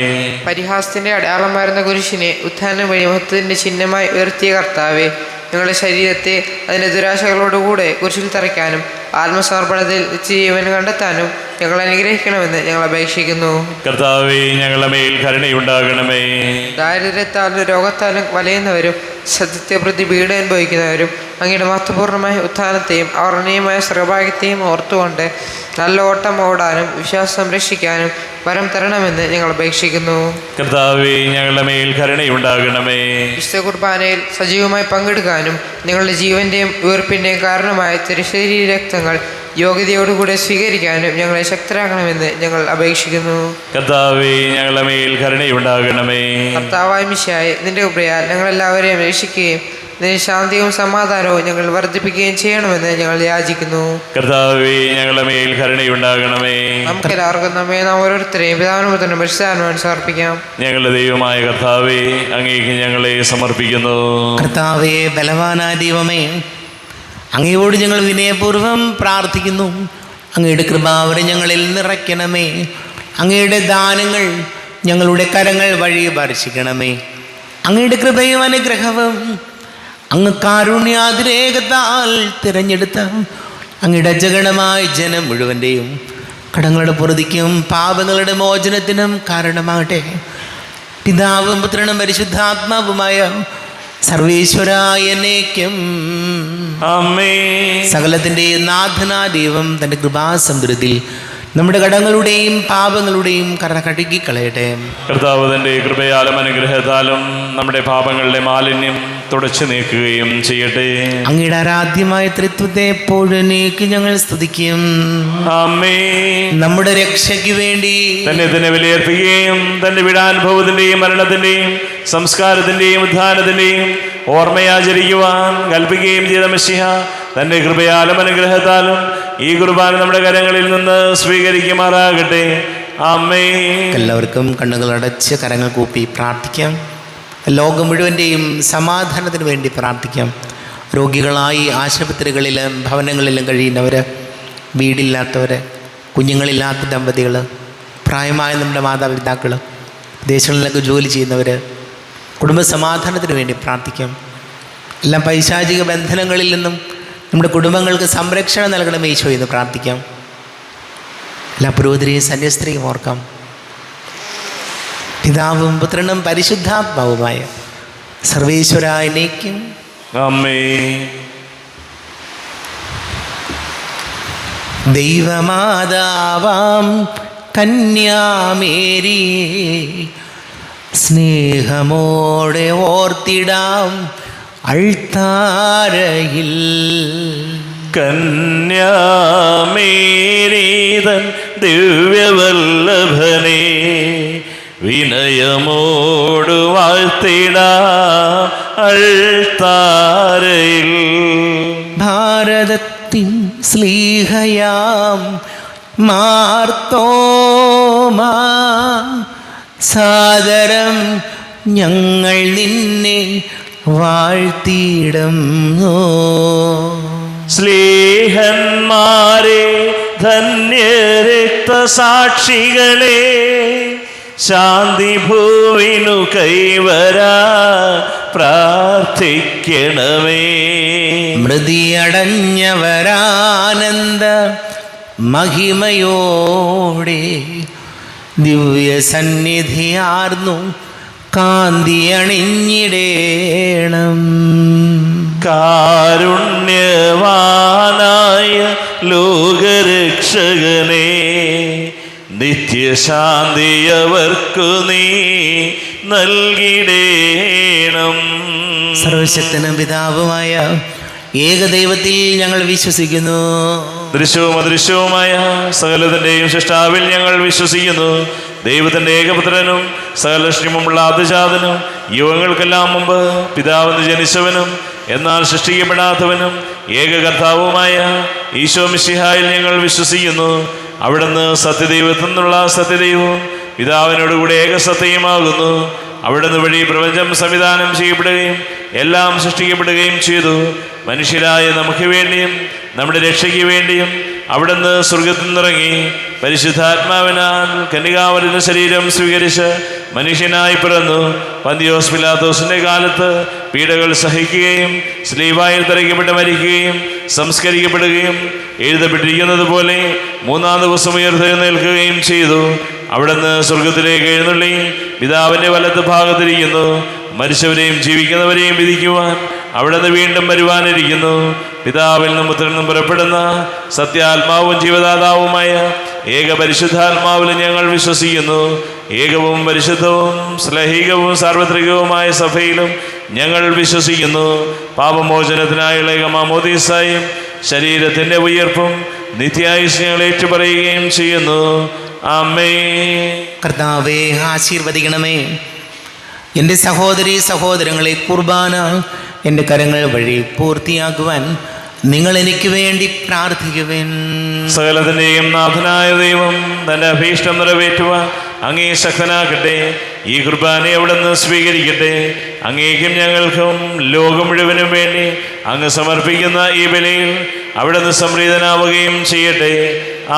പരിഹാസത്തിന്റെ അടയാളമായിരുന്ന കുരിശിനെ ഉത്ഥാനം വഴി മഹത്വത്തിന്റെ ചിഹ്നമായി ഉയർത്തിയ കർത്താവെ, ഞങ്ങളുടെ ശരീരത്തെ അതിൻ്റെ ദുരാശകളോടുകൂടെ കുരിശിൽ തറയ്ക്കാനും ആത്മസമർപ്പണത്തിൽ ജീവൻ കണ്ടെത്താനും ഞങ്ങൾ അനുഗ്രഹിക്കണമെന്ന് ഞങ്ങൾ അപേക്ഷിക്കുന്നു. കർത്താവേ, ഞങ്ങളുടെ മേൽ കരുണയുണ്ടാകണമേ. ദാരിദ്ര്യത്താലും രോഗത്താലും വലയുന്നവരും സത്യത്തെ പ്രതി പീഡ അനുഭവിക്കുന്നവരും അങ്ങയുടെ മഹത്വപൂർണ്ണമായ ഉത്ഥാനത്തെയും അവർണ്ണീയമായ സർവഭാഗ്യത്തെയും ഓർത്തുകൊണ്ട് നല്ല ഓട്ടം ഓടാനും വിശ്വാസം സംരക്ഷിക്കാനും വരം തരണമെന്ന് ഞങ്ങൾ അപേക്ഷിക്കുന്നു. കർത്താവേ, ഞങ്ങളുടെ മേൽ കരുണയുണ്ടാകണമേ. വിശുദ്ധ കുർബാനയിൽ സജീവമായി പങ്കെടുക്കാനും നിങ്ങളുടെ ജീവന്റെയും ഉയർപ്പിന്റെയും കാരണമായ തിരുശരീര രക്തങ്ങൾ യോഗ്യതയോടുകൂടെ സ്വീകരിക്കാനും ഞങ്ങളെ ശക്തരാക്കണമെന്ന് ഞങ്ങൾ അപേക്ഷിക്കുന്നു. കർത്താവേ ഞങ്ങളുടെ മേൽ കരുണയുണ്ടാകണമേ. കർത്താവായ മിശിഹായേ, നിന്റെ കൃപയാൽ ഞങ്ങളെല്ലാവരെയും രക്ഷിക്കുകയും നിന്റെ ശാന്തിയും സമാധാനവും ഞങ്ങൾ വർദ്ധിപ്പിക്കുകയും ചെയ്യണമെന്ന് ഞങ്ങൾ യാചിക്കുന്നു. കർത്താവേ ഞങ്ങളുടെ മേൽ കരുണയുണ്ടാകണമേ. നമുക്കെല്ലാവർക്കും നമ്മെ നാം ഓരോരുത്തരെയും പിതാവിനും പുത്രനും പരിശുദ്ധാത്മാവിനും സമർപ്പിക്കാം. ഞങ്ങളുടെ ദൈവമായ കർത്താവേ, അങ്ങേക്ക് ഞങ്ങളെ സമർപ്പിക്കുന്നു. കർത്താവേ, ബലവാനായ ദൈവമേ, അങ്ങയോട് ഞങ്ങൾ വിനയപൂർവ്വം പ്രാർത്ഥിക്കുന്നു. അങ്ങയുടെ കൃപാവരെ ഞങ്ങളിൽ നിറയ്ക്കണമേ. അങ്ങയുടെ ദാനങ്ങൾ ഞങ്ങളുടെ കരങ്ങൾ വഴി വർഷിക്കണമേ. അങ്ങയുടെ കൃപയും അനുഗ്രഹവും അങ്ങ് കാരുണ്യാതിരേകത്താൽ തിരഞ്ഞെടുത്ത അങ്ങയുടെ അജഗണമായ ജനം മുഴുവൻ്റെയും കടങ്ങളുടെ പൊറുതിക്കും പാപങ്ങളുടെ മോചനത്തിനും കാരണമാകട്ടെ. പിതാവും പുത്രനും പരിശുദ്ധാത്മാവുമായ സർവേശ്വരായ എന്നേക്കും ആമേൻ. സകലത്തിൻ്റെ നാഥനാ ദൈവം തൻ്റെ കൃപാസമുദ്രത്തിൽ നമ്മുടെ കടങ്ങളുടെയും പാപങ്ങളുടെയും കറ കഴുകിക്കളയട്ടെ. കർത്താവ് തൻ്റെ കൃപയാലും അനുഗ്രഹത്താലും നമ്മുടെ പാപങ്ങളുടെ മാലിന്യം തുടച്ചു നീക്കുകയും ചെയ്യട്ടെ. അങ്ങയുടെ ആരാധ്യമായ ത്രിത്വത്തെ എപ്പോഴേക്ക് ഞങ്ങൾ സ്തുതിക്കും. ആമേൻ. നമ്മുടെ രക്ഷയ്ക്ക് വേണ്ടി തന്നെ വിലയേർപ്പിക്കുകയും തന്റെ പീഡാനുഭവത്തിന്റെയും മരണത്തിന്റെയും സംസ്കാരത്തിന്റെയും ഉദ്ധാനത്തിന്റെയും ഓർമ്മയാചരിക്കുവാൻ കൽപ്പിക്കുകയും ചെയ്ത മെസ്സിഹ തന്റെ കൃപയാലും അനുഗ്രഹത്താലും ഈ കുർബാന നമ്മുടെ കരങ്ങളിൽ നിന്ന് സ്വീകരിക്കുമാറാകട്ടെ. ആമേൻ. എല്ലാവർക്കും കണ്ണുകൾ അടച്ച് കരങ്ങൾ കൂപ്പി പ്രാർത്ഥിക്കാം. ലോകം മുഴുവൻ്റെയും സമാധാനത്തിന് വേണ്ടി പ്രാർത്ഥിക്കാം. രോഗികളായി ആശുപത്രികളിലും ഭവനങ്ങളിലും കഴിയുന്നവർ, വീടില്ലാത്തവർ, കുഞ്ഞുങ്ങളില്ലാത്ത ദമ്പതികൾ, പ്രായമായ നമ്മുടെ മാതാപിതാക്കൾ, ദേശങ്ങളിലൊക്കെ ജോലി ചെയ്യുന്നവർ, കുടുംബ സമാധാനത്തിന് വേണ്ടി പ്രാർത്ഥിക്കാം. എല്ലാ പൈശാചിക ബന്ധനങ്ങളിൽ നിന്നും നമ്മുടെ കുടുംബങ്ങൾക്ക് സംരക്ഷണം നൽകണമേ ഈശോ എന്ന് പ്രാർത്ഥിക്കാം. എല്ലാ പുരോഹിതരെയും സന്യസ്ത്രീയും ഓർക്കാം. പിതാവും പുത്രനും പരിശുദ്ധാത്മാവുമായ സർവേശ്വരായനേക്കും ആമേൻ. ദൈവമാതാവാം കന്യാമേരി സ്നേഹമോടെ ഓർത്തിടാം അൾത്താരയിൽ. കന്യാമേരീതൻ ദിവ്യവല്ലഭനെ വിനയമോട് വാഴ്ത്തിടാം അൾത്താരയിൽ. ഭാരതത്തിൻ സ്ലീഹയാം മാർത്തോമാ സാദരം ഞങ്ങൾ നിന്നെ വാഴ്ത്തിയിടുന്നു. സ്ലീഹന്മാരെ ധന്യരക്തസാക്ഷികളെ ശാന്തി ഭൂവിനു കൈവരാ പ്രാർത്ഥിക്കണമേ. മൃതിയടഞ്ഞവരാനന്ദ മഹിമയോടെ ദിവ്യ സന്നിധിയാർന്നു കാന്തിയണിഞ്ഞിടേണം. കാരുണ്യവാനായ ലോകരക്ഷകനെ നിത്യശാന്തി അവർക്കു നീ നൽകിടേണം. സർവശക്തനും പിതാവുമായ ഏകദൈവത്തിൽ ഞങ്ങൾ വിശ്വസിക്കുന്നു. ദൃശ്യവും അദൃശ്യവുമായ സകലത്തിൻ്റെയും സൃഷ്ടാവിൽ ഞങ്ങൾ വിശ്വസിക്കുന്നു. ദൈവത്തിൻ്റെ ഏകപുത്രനും സകലശ്രീമുള്ള അതിജാതനും യുഗങ്ങൾക്കെല്ലാം മുമ്പ് പിതാവെന്ന് ജനിച്ചവനും എന്നാൽ സൃഷ്ടിക്കപ്പെടാത്തവനും ഏകകർത്താവുമായ ഈശോ മിശിഹായിൽ ഞങ്ങൾ വിശ്വസിക്കുന്നു. അവിടുന്ന് സത്യദൈവത്തിൽ നിന്നുള്ള സത്യദൈവവും പിതാവിനോടുകൂടി ഏകസത്യമാകുന്നു. അവിടുന്ന് വഴി പ്രപഞ്ചം സംവിധാനം ചെയ്യപ്പെടുകയും എല്ലാം സൃഷ്ടിക്കപ്പെടുകയും ചെയ്തു. മനുഷ്യരായ നമുക്ക് വേണ്ടിയും നമ്മുടെ രക്ഷയ്ക്ക് വേണ്ടിയും അവിടുന്ന് സ്വർഗത്തിൽ നിന്നിറങ്ങി പരിശുദ്ധാത്മാവിനാൽ കന്യകാമറിയുടെ ശരീരം സ്വീകരിച്ച് മനുഷ്യനായി പിറന്നു. പന്തിയോസ് പിലാത്തോസിന്റെ കാലത്ത് പീഡകൾ സഹിക്കുകയും സ്ലീവായിൽ തറയ്ക്കപ്പെട്ട് മരിക്കുകയും സംസ്കരിക്കപ്പെടുകയും എഴുതപ്പെട്ടിരിക്കുന്നത് പോലെ മൂന്നാം ദിവസം ഉയർത്തെഴുന്നേൽക്കുകയും ചെയ്തു. അവിടുന്ന് സ്വർഗത്തിലേക്ക് എഴുന്നള്ളി പിതാവിൻ്റെ വലത്ത് ഭാഗത്തിരിക്കുന്നു. മരിച്ചവരെയും ജീവിക്കുന്നവരെയും വിധിക്കുവാൻ അവിടുന്ന് വീണ്ടും വരുവാനിരിക്കുന്നു. പിതാവിൽ നിന്നും പുത്രനിൽ നിന്നും പുറപ്പെടുന്ന സത്യാത്മാവും ജീവദാതാവുമായ ഏക പരിശുദ്ധാത്മാവിൽ ഞങ്ങൾ വിശ്വസിക്കുന്നു. ഏകവും പരിശുദ്ധവും ശ്ലൈഹികവും സാർവത്രികവുമായ സഭയിലും ഞങ്ങൾ വിശ്വസിക്കുന്നു. പാപമോചനത്തിനായുള്ള ഏക മാമോദീസായും ശരീരത്തിൻ്റെ ഉയർപ്പും നിത്യായുസ് ഞങ്ങൾ ഏറ്റുപറയുകയും ചെയ്യുന്നു. ആമേ. കർത്താവേ, ആശീർവദിക്കണമേ. എൻ്റെ സഹോദരീ സഹോദരങ്ങളെ, കുർബാന എൻ്റെ കരങ്ങൾ വഴി പൂർത്തിയാക്കുവാൻ നിങ്ങൾ എനിക്ക് വേണ്ടി പ്രാർത്ഥിക്കുവേൻ. സകലത്തിൻ്റെയും നാഥനായ ദൈവം തൻ്റെ അഭീഷ്ടം നിറവേറ്റുവാൻ അങ്ങേ ശക്തനാകട്ടെ. ഈ കുർബാനയെ അവിടുന്ന് സ്വീകരിക്കട്ടെ. അങ്ങേക്കും ഞങ്ങൾക്കും ലോകം മുഴുവനും വേണ്ടി അങ്ങ് സമർപ്പിക്കുന്ന ഈ ബലിയിൽ അവിടുന്ന് സംപ്രീതനാവുകയും ചെയ്യട്ടെ.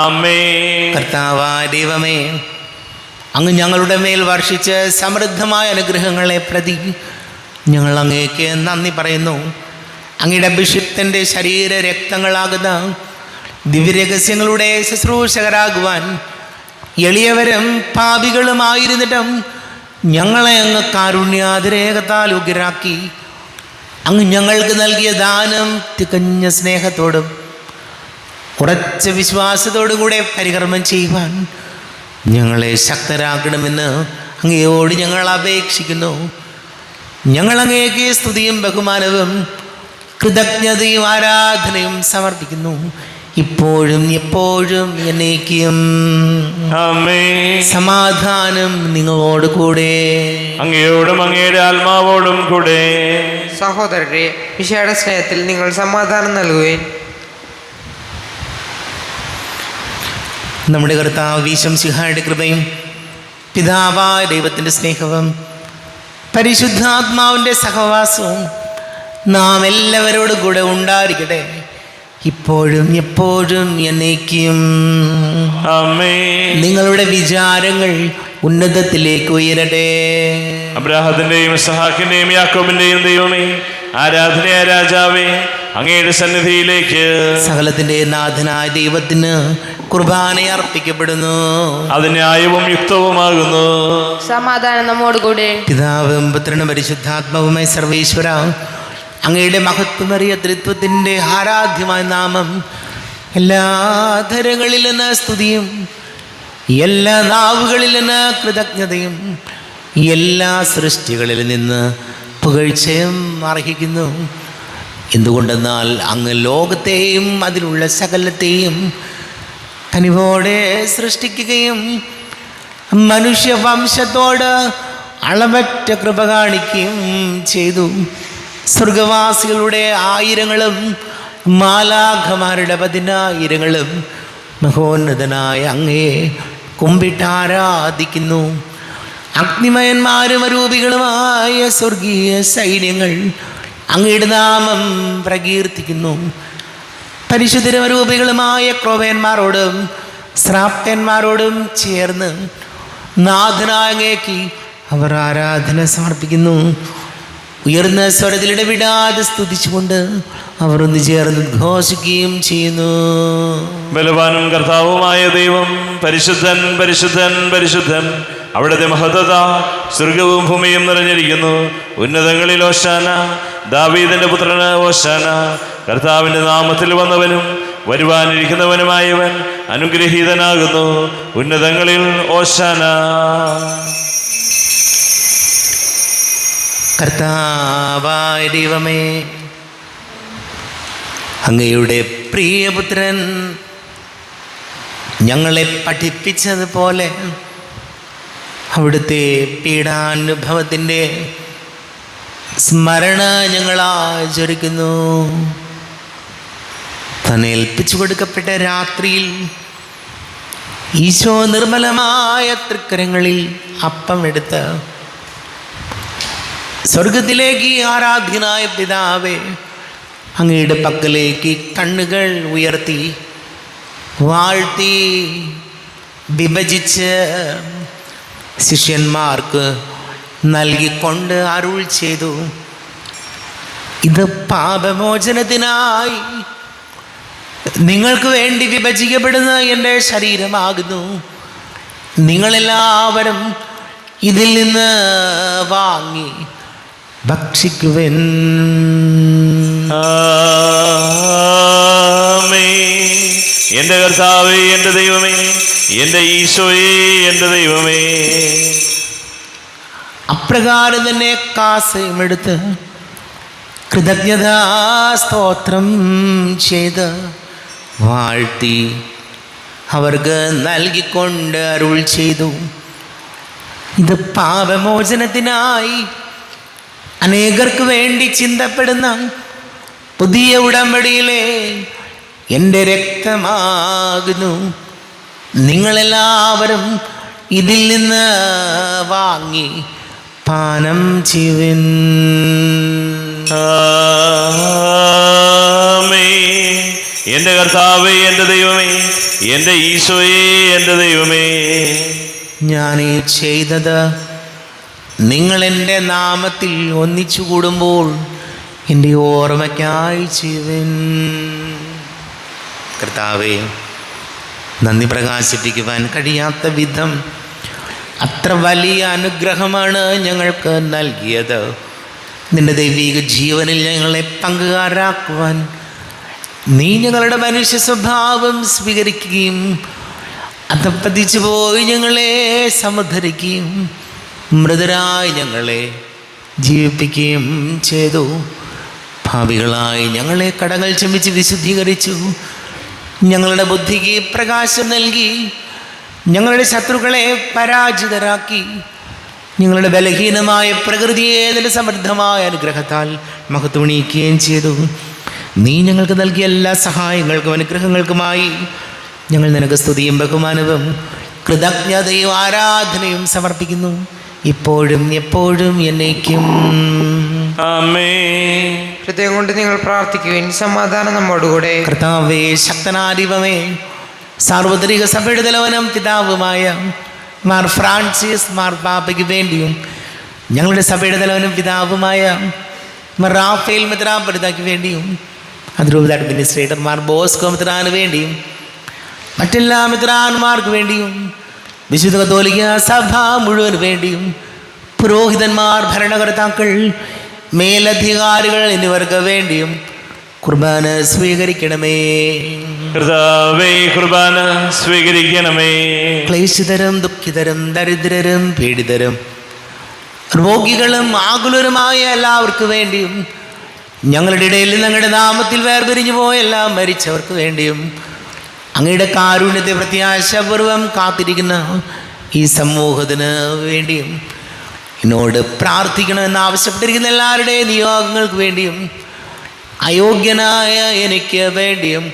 ആമേ. കർത്താവായ ദൈവമേ, അങ്ങ് ഞങ്ങളുടെ മേൽ വർഷിച്ച് സമൃദ്ധമായ അനുഗ്രഹങ്ങളെ പ്രതി ഞങ്ങൾ അങ്ങേക്ക് നന്ദി പറയുന്നു. അങ്ങയുടെ അഭിഷിക്തൻ്റെ ശരീര രക്തങ്ങളാകുന്ന ദിവ്യരഹസ്യങ്ങളുടെ ശുശ്രൂഷകരാകുവാൻ എളിയവരും പാപികളുമായിരുന്നിട്ടും ഞങ്ങളെ അങ്ങ് കാരുണ്യാതിരേകത്താൽ ഉഗ്രരാക്കി. അങ്ങ് ഞങ്ങൾക്ക് നൽകിയ ദാനം തികഞ്ഞ സ്നേഹത്തോടും ഉറച്ച വിശ്വാസത്തോടും കൂടെ പരികർമ്മം ചെയ്യുവാൻ ഞങ്ങളെ ശക്തരാക്കണമെന്ന് അങ്ങയോട് ഞങ്ങൾ അപേക്ഷിക്കുന്നു. ഞങ്ങൾ അങ്ങേക്ക് സ്തുതിയും ബഹുമാനവും കൃതജ്ഞതയും ആരാധനയും സമർപ്പിക്കുന്നു, ഇപ്പോഴും എപ്പോഴും എന്നേക്കും. സമാധാനം നിങ്ങളോട് കൂടെ, അങ്ങയോടും അങ്ങയുടെ ആത്മാവോടും കൂടെ. സഹോദരരെ, ഈശോയുടെ സ്നേഹത്തിൽ നിങ്ങൾ സമാധാനം നൽകുകയും നമ്മുടെ കർത്താവ് ഈശോമിശിഹായുടെ കൃപയും പിതാവായ ദൈവത്തിൻ്റെ സ്നേഹവും പരിശുദ്ധാത്മാവിൻ്റെ സഹവാസവും നാം എല്ലാവരോടും കൂടെ ഉണ്ടായിരിക്കട്ടെ, ഇപ്പോഴും എപ്പോഴും എന്നേക്കും. നിങ്ങളുടെ വിചാരങ്ങൾ ഉന്നതത്തിലേക്ക് ഉയരട്ടെ. അബ്രാഹത്തിന്റെയും ഇസ്ഹാക്കിന്റെയും യാക്കോബിന്റെയും ദൈവമേ, ആരാധനയായ രാജാവേ, അങ്ങയുടെ സന്നിധിയിലേക്ക് സകലത്തിന്റെ നാഥനായ ദൈവത്തിന് കുർബാന അർപ്പിക്കപ്പെടുന്നു. അത് ന്യായവും യുക്തവുമാകുന്നു. സമാധാനം നമ്മോടുകൂടെ. പിതാവും പുത്രനും പരിശുദ്ധാത്മാവുമായ സർവേശ്വര, അങ്ങയുടെ മഹത്വമേറിയ ത്രിത്വത്തിൻ്റെ ആരാധ്യമായ നാമം എല്ലാ ധരങ്ങളിൽ നിന്ന് സ്തുതിയും എല്ലാ നാവുകളിൽ നിന്ന് കൃതജ്ഞതയും എല്ലാ സൃഷ്ടികളിൽ നിന്ന് പുകഴ്ചയും അർഹിക്കുന്നു. എന്തുകൊണ്ടെന്നാൽ അങ്ങ് ലോകത്തെയും അതിലുള്ള സകലത്തെയും കനിവോടെ സൃഷ്ടിക്കുകയും മനുഷ്യവംശത്തോട് അളവറ്റ കൃപ കാണിക്കുകയും ചെയ്തു. സ്വർഗവാസികളുടെ ആയിരങ്ങളും മാലാഖമാരുടെ 10,000ങ്ങളും മഹോന്നതനായ അങ്ങയെ കുമ്പിട്ടാരാധിക്കുന്നു. അഗ്നിമയന്മാരും അരൂപികളുമായ സ്വർഗീയ സൈന്യങ്ങൾ അങ്ങയുടെ നാമം പ്രകീർത്തിക്കുന്നു. പരിശുദ്ധരും അരൂപികളുമായ ക്രോവേന്മാരോടും ശ്രാപ്യന്മാരോടും ചേർന്ന് നാഥനായ അങ്ങേക്ക് അവർ ആരാധന സമർപ്പിക്കുന്നു. ഉയർന്ന സ്വരത്തിൽ ഇടവിടാതെ സ്തുതിച്ചുകൊണ്ട് അവർ ഒന്ന് ചേർന്ന് ഘോഷിക്കുകയും ചെയ്യുന്നു. ബലവാനും കർത്താവുമായ ദൈവം പരിശുദ്ധൻ പരിശുദ്ധൻ പരിശുദ്ധൻ, അവിടുത്തെ മഹത്വത സ്വർഗവും ഭൂമിയും നിറഞ്ഞിരിക്കുന്നു. ഉന്നതങ്ങളിൽ ഓശാന, ദാവീദിന്റെ പുത്രന് ഓശാന. കർത്താവിൻ്റെ നാമത്തിൽ വന്നവനും വരുവാനിരിക്കുന്നവനുമായവൻ അനുഗ്രഹീതനാകുന്നു. ഉന്നതങ്ങളിൽ ഓശാന. കർത്താവായ ദൈവമേ, അങ്ങയുടെ പ്രിയപുത്രൻ ഞങ്ങളെ പഠിപ്പിച്ചതുപോലെ അവിടുത്തെ പീഡാനുഭവത്തിൻ്റെ സ്മരണ ഞങ്ങൾ ആചരിക്കുന്നു. തന്നെ ഏൽപ്പിച്ചു കൊടുക്കപ്പെട്ട രാത്രിയിൽ ഈശോ നിർമ്മലമായ തൃക്കരങ്ങളിൽ അപ്പം എടുത്ത് സ്വർഗത്തിലേക്ക് ആരാധ്യനായ പിതാവേ, അങ്ങയുടെ പക്കലേക്ക് കണ്ണുകൾ ഉയർത്തി വാഴ്ത്തി വിഭജിച്ച് ശിഷ്യന്മാർക്ക് നൽകിക്കൊണ്ട് അരുൾ ചെയ്തു, ഇത് പാപമോചനത്തിനായി നിങ്ങൾക്ക് വേണ്ടി വിഭജിക്കപ്പെടുന്ന എൻ്റെ ശരീരമാകുന്നു. നിങ്ങളെല്ലാവരും ഇതിൽ നിന്ന് വാങ്ങി ഭക്ഷിക്കുവൻ. എൻ്റെ കർത്താവേ, എൻ്റെ ദൈവമേ, എൻ്റെ ഈശോയേ, എൻ്റെ ദൈവമേ. അപ്രകാരം തന്നെ കാസയുമെടുത്ത് കൃതജ്ഞതാ സ്തോത്രം ചെയ്ത് വാഴ്ത്തി അവർക്ക് നൽകിക്കൊണ്ട് അരുൾ ചെയ്തു, ഇത് പാപമോചനത്തിനായി അനേകർക്ക് വേണ്ടി ചിന്തപ്പെടുന്ന പുതിയ ഉടമ്പടിയിലെ എൻ്റെ രക്തമാകുന്നു. നിങ്ങളെല്ലാവരും ഇതിൽ നിന്ന് വാങ്ങി പാനം ചെയ്യുവിൻ. ആമേൻ. എൻ്റെ കർത്താവേ, എൻ്റെ ദൈവമേ, എൻ്റെ ഈശോയേ, എൻ്റെ ദൈവമേ, ഞാനീ ചെയ്തത് നിങ്ങൾ എൻ്റെ നാമത്തിൽ ഒന്നിച്ചു കൂടുമ്പോൾ എൻ്റെ ഓർമ്മയ്ക്കായി ചെയ്യുവിൻ. കർത്താവേ, നന്ദി പ്രകാശിപ്പിക്കുവാൻ കഴിയാത്ത വിധം അത്ര വലിയ അനുഗ്രഹമാണ് ഞങ്ങൾക്ക് നൽകിയത്. നിന്റെ ദൈവിക ജീവനിൽ ഞങ്ങളെ പങ്കുകാരാക്കുവാൻ നീ ഞങ്ങളുടെ മനുഷ്യ സ്വഭാവം സ്വീകരിക്കുകയും അധപ്പതിച്ചു പോയി ഞങ്ങളെ സമുദ്ധരിക്കുകയും മൃതരായി ഞങ്ങളെ ജീവിപ്പിക്കുകയും ചെയ്തു. ഭാവികളായി ഞങ്ങളെ കടങ്ങൾ ക്ഷമിച്ച് വിശുദ്ധീകരിച്ചു. ഞങ്ങളുടെ ബുദ്ധിക്ക് പ്രകാശം നൽകി. ഞങ്ങളുടെ ശത്രുക്കളെ പരാജിതരാക്കി. ഞങ്ങളുടെ ബലഹീനമായ പ്രകൃതിയെ നിന്റെ സമൃദ്ധമായ അനുഗ്രഹത്താൽ മഹത്വണീക്കുകയും ചെയ്തു. നീ ഞങ്ങൾക്ക് നൽകിയ എല്ലാ സഹായങ്ങൾക്കും അനുഗ്രഹങ്ങൾക്കുമായി ഞങ്ങൾ നിനക്ക് സ്തുതിയും ബഹുമാനവും കൃതജ്ഞതയും ആരാധനയും സമർപ്പിക്കുന്നു, ഇപ്പോഴും എപ്പോഴും എന്നേക്കും. ആമേൻ. ഹൃദയം കൊണ്ട് നിങ്ങൾ പ്രാർത്ഥിക്കുവിൻ. സമാധാനം നമ്മോടുകൂടെ. കർത്താവേ, ശക്തനാദിവമേ, സാർവത്രിക സഭയുടെ തലവനും പിതാവുമായ മാർ ഫ്രാൻസിസ് മാർപ്പാപ്പയ്ക്ക് വേണ്ടിയും ഞങ്ങളുടെ സഭയുടെ തലവനും പിതാവുമായ മാർ റാഫേൽ മെത്രാപ്പൊലീത്തായ്ക്ക് വേണ്ടിയും അതിരൂപത അഡ്മിനിസ്ട്രേറ്റർ മാർ ബോസ്കോ മെത്രാന് വേണ്ടിയും മറ്റെല്ലാ മെത്രാന്മാർക്ക് വേണ്ടിയും വിശുദ്ധ കത്തോലിക്ക സഭ മുഴുവന് വേണ്ടിയും പുരോഹിതന്മാർ, ഭരണകർത്താക്കൾ, മേലധികാരികൾ എന്നിവർക്ക് വേണ്ടിയും കുർബാന സ്വീകരിക്കണമേ. കർത്താവേ, കുർബാന സ്വീകരിക്കണമേ. ക്ലേശിതരും ദുഃഖിതരും ദരിദ്രരും പീഡിതരും രോഗികളും ആകുലരുമായ എല്ലാവർക്കും വേണ്ടിയും ഞങ്ങളുടെ ഇടയിൽ ഞങ്ങളുടെ നാമത്തിൽ വേർപിരിഞ്ഞു പോയ എല്ലാം മരിച്ചവർക്ക് വേണ്ടിയും അങ്ങയുടെ കാരുണ്യത്തെ പ്രത്യാശപൂർവം കാത്തിരിക്കുന്ന ഈ സമൂഹത്തിന് വേണ്ടിയും എന്നോട് പ്രാർത്ഥിക്കണമെന്ന് ആവശ്യപ്പെട്ടിരിക്കുന്ന എല്ലാവരുടെയും നിയോഗങ്ങൾക്ക് വേണ്ടിയും അയോഗ്യനായ എനിക്ക് വേണ്ടിയും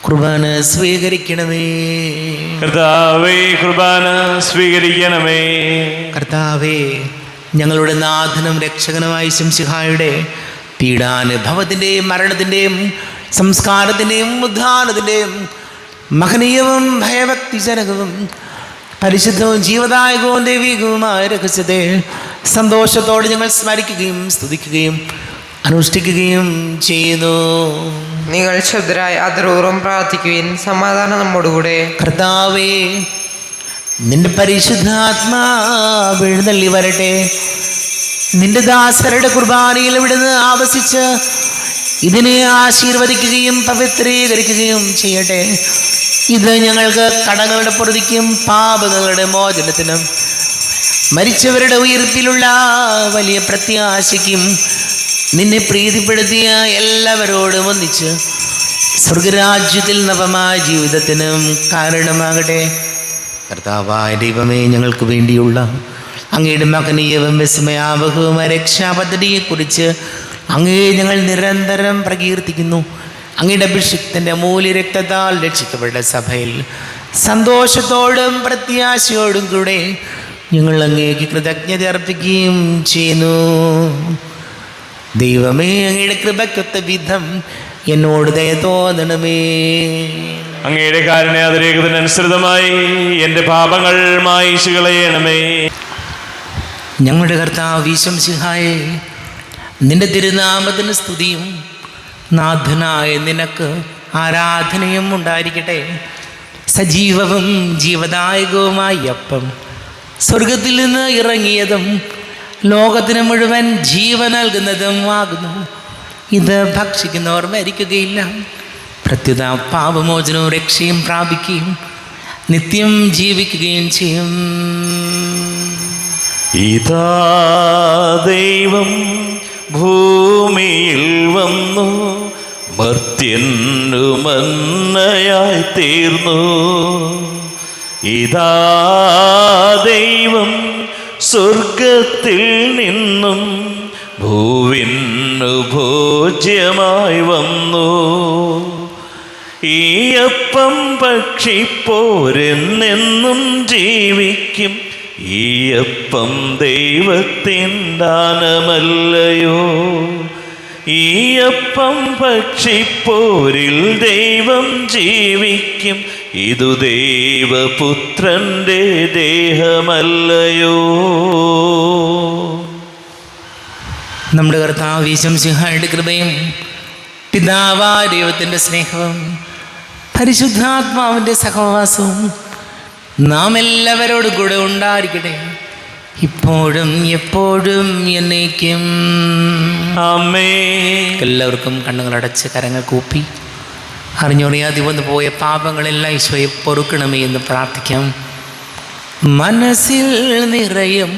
കുർബാന സ്വീകരിക്കണമേ. കർത്താവേ, കുർബാന സ്വീകരിക്കണമേ. കർത്താവേ, ഞങ്ങളുടെ നാഥനും രക്ഷകനുമായ ശംസിഹായുടെ പീഡാനുഭവത്തിൻ്റെയും മരണത്തിൻ്റെയും സംസ്കാരത്തിൻ്റെയും ഉദ്ധാനത്തിൻ്റെയും മഹനീയവും ഭയഭക്തിജനകവും പരിശുദ്ധവും ജീവദായകവും ദൈവികവുമായ രഹസ്യത്തെ സന്തോഷത്തോടെ ഞങ്ങൾ സ്മരിക്കുകയും സ്തുതിക്കുകയും അനുഷ്ഠിക്കുകയും ചെയ്യുന്നു. നിങ്ങൾ ശബ്ദരായി ആദരപൂർവ്വം പ്രാർത്ഥിക്കുവിൻ. സമാധാനം നമ്മോടുകൂടെ. കർത്താവേ, നിന്റെ പരിശുദ്ധാത്മാവ് എഴുന്നള്ളി വരട്ടെ. നിന്റെ ദാസരുടെ കുർബാനയിൽ ഇവിടുന്ന് ആവസിച്ച് ഇതിനെ ആശീർവദിക്കുകയും പവിത്രീകരിക്കുകയും ചെയ്യട്ടെ. ഇത് ഞങ്ങൾക്ക് കടങ്ങളുടെ പൊറുതിക്കും പാപങ്ങളുടെ മോചനത്തിനും മരിച്ചവരുടെ ഉയർപ്പിലുള്ള വലിയ പ്രത്യാശയ്ക്കും നിന്നെ പ്രീതിപ്പെടുത്തിയ എല്ലാവരോടും ഒന്നിച്ച് സ്വർഗരാജ്യത്തിൽ നവമായ ജീവിതത്തിനും കാരണമാകട്ടെ. കർത്താവായ ദൈവമേ, ഞങ്ങൾക്ക് വേണ്ടിയുള്ള അങ്ങയുടെ മഹനീയവും വിസ്മയാവഹവുമായ രക്ഷാപദ്ധതിയെക്കുറിച്ച് അങ്ങയെ ഞങ്ങൾ നിരന്തരം പ്രകീർത്തിക്കുന്നു. അങ്ങയുടെ അഭിഷിക്തൻ്റെ മൂല്യരക്തത്താൽ രക്ഷിക്കപ്പെട്ട സഭയിൽ സന്തോഷത്തോടും പ്രത്യാശയോടും കൂടെ ഞങ്ങൾ അങ്ങേക്ക് കൃതജ്ഞത അർപ്പിക്കുകയും ചെയ്യുന്നു. ദൈവമേ, അങ്ങയുടെ കൃപയ്ക്കൊത്ത വിധം എന്നോട് ദയ തോന്നണമേ. അങ്ങയുടെ കാരുണ്യാതിരേകത്തിനനുസൃതമായി എൻ്റെ പാപങ്ങൾ മായിച്ചു കളയണമേ. ഞങ്ങളുടെ കർത്താവ് ഈശംസിഹായേ, നിന്റെ തിരുനാമത്തിന് സ്തുതിയും നാഥനായ നിനക്ക് ആരാധനയും ഉണ്ടായിരിക്കട്ടെ. സജീവവും ജീവദായകവുമായ അപ്പം സ്വർഗത്തിൽ നിന്ന് ഇറങ്ങിയതും ലോകത്തിന് മുഴുവൻ ജീവൻ നൽകുന്നതും ആകുന്നു. ഇത് ഭക്ഷിക്കുന്നവർ മരിക്കുകയില്ല, പ്രത്യുത പാപമോചനവും രക്ഷയും പ്രാപിക്കുകയും നിത്യം ജീവിക്കുകയും ചെയ്യും. ഇതാ ദൈവം ഭൂമിയിൽ വന്നു, മർത്യനുമന്നയായി തീർന്നു. ഇതാ ദൈവം സ്വർഗത്തിൽ നിന്നും ഭൂവിന്നു ഭോജ്യമായി വന്നു. ഈ അപ്പം ഭക്ഷിപ്പോരെന്നെന്നും ജീവിക്കും. ഈ അപ്പം ദൈവത്തിൻ ദാനമല്ലയോ. ഈ അപ്പം ഭക്ഷിപ്പോരിൽ ദൈവം ജീവിക്കും. ഇതു ദൈവപുത്രന്റെ ദേഹമല്ലയോ. നമ്മുടെ കർത്താവ് ഈശോമിശിഹായുടെ കൃപയും പിതാവായ ദൈവത്തിൻ്റെ സ്നേഹവും പരിശുദ്ധാത്മാവിൻ്റെ സഹവാസവും നാം എല്ലാവരോടും കൂടെ ഉണ്ടായിരിക്കട്ടെ, ഇപ്പോഴും എപ്പോഴും എന്നേക്കും. ആമേൻ. എല്ലാവർക്കും കണ്ണുകളടച്ച് കരങ്ങൾ കൂപ്പി അറിഞ്ഞറിയാതെ വന്നു പോയ പാപങ്ങളെല്ലാം ഈശോയെ പൊറുക്കണമേ എന്ന് പ്രാർത്ഥിക്കാം. മനസ്സിൽ നിറയും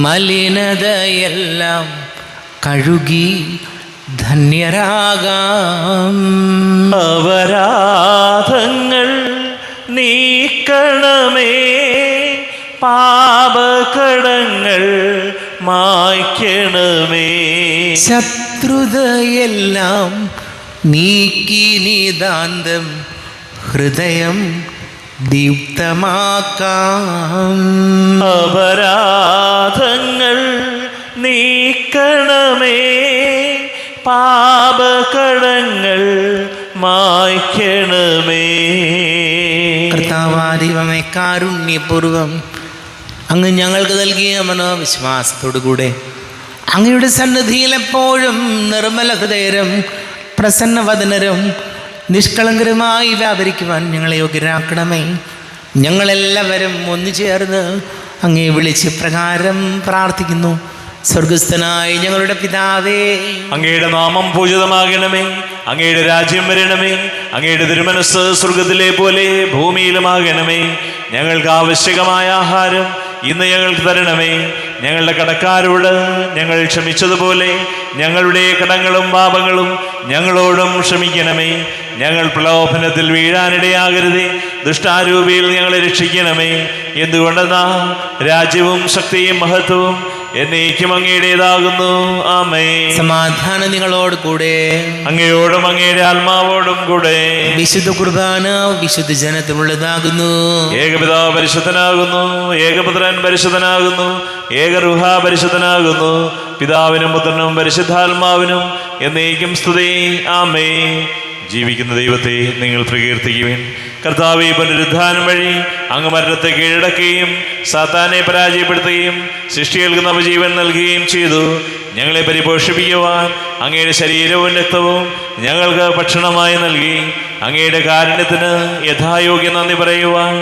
മലിനതയെല്ലാം കഴുകി ധന്യരാകാം. അപരാധങ്ങൾ നീക്കണമേ, പാപകടങ്ങൾ മായ്ക്കണമേ. ശത്രുതയെല്ലാം നീക്കി നിതാന്തം ഹൃദയം ദീപ്തമാക്കാം. അപരാധങ്ങൾ നീക്കണമേ, പാപകടങ്ങൾ മായ്ക്കണമേ. കർത്താവാദിവമേ, കാരുണ്യപൂർവം അങ്ങ് ഞങ്ങൾക്ക് നൽകിയ മനോവിശ്വാസത്തോടുകൂടെ അങ്ങയുടെ സന്നിധിയിൽ എപ്പോഴും നിർമ്മല ഹൃദയരും പ്രസന്നവദനരും നിഷ്കളങ്കരുമായി വ്യാപരിക്കുവാൻ ഞങ്ങളെ യോഗ്യരാക്കണമേ. ഞങ്ങളെല്ലാവരും ഒന്നു ചേർന്ന് അങ്ങേ വിളിച്ച് പ്രകാരം പ്രാർത്ഥിക്കുന്നു. സ്വർഗസ്ഥനായ ഞങ്ങളുടെ പിതാവേ, അങ്ങയുടെ നാമം പൂജിതമാകണമേ. അങ്ങയുടെ രാജ്യം വരണമേ. അങ്ങയുടെ തിരുമനസ് സ്വർഗത്തിലെ പോലെ ഭൂമിയിലുമാകണമേ. ഞങ്ങൾക്ക് ആവശ്യകമായ ആഹാരം ഇന്ന് ഞങ്ങൾക്ക് തരണമേ. ഞങ്ങളുടെ കടക്കാരോട് ഞങ്ങൾ ക്ഷമിച്ചതുപോലെ ഞങ്ങളുടെ കടങ്ങളും പാപങ്ങളും ഞങ്ങളോടും ക്ഷമിക്കണമേ. ഞങ്ങൾ പ്രലോഭനത്തിൽ വീഴാനിടയാകരുതേ, ദുഷ്ടാരൂപിയിൽ ഞങ്ങളെ രക്ഷിക്കണമേ. എന്തുകൊണ്ടെന്നാ രാജ്യവും ശക്തിയും മഹത്വവും എന്നേക്കും അങ്ങയുടേതാകുന്നു. ആമേൻ. സമാധാനം നിങ്ങളോട് കൂടെ, അങ്ങയോടും അങ്ങയുടെ ആത്മാവോടും കൂടെ. വിശുദ്ധ കുർബാന വിശുദ്ധ ജനത്തിനുള്ളതാകുന്നു. ഏകപിതാവ് പരിശുദ്ധനാകുന്നു, ഏകപുത്രൻ പരിശുദ്ധനാകുന്നു, ഏകറുഹ പരിശുദ്ധനാകുന്നു. പിതാവിനും പുത്രനും പരിശുദ്ധാത്മാവിനും എന്നേക്കും സ്തുതി. ആമേൻ. ജീവിക്കുന്ന ദൈവത്തെ നിങ്ങൾ പ്രകീർത്തിക്കുവിൻ. കർത്താവേ, പുനരുദ്ധാനം വഴി അങ്ങ് മരണത്തെ കീഴടക്കുകയും സാത്താനെ പരാജയപ്പെടുത്തുകയും സൃഷ്ടികൾക്ക് നവജീവൻ നൽകുകയും ചെയ്തു. ഞങ്ങളെ പരിപോഷിപ്പിക്കുവാൻ അങ്ങയുടെ ശരീരവും രക്തവും ഞങ്ങൾക്ക് ഭക്ഷണമായി നൽകി. അങ്ങയുടെ കാരുണ്യത്തിന് യഥായോഗ്യ നന്ദി പറയുവാൻ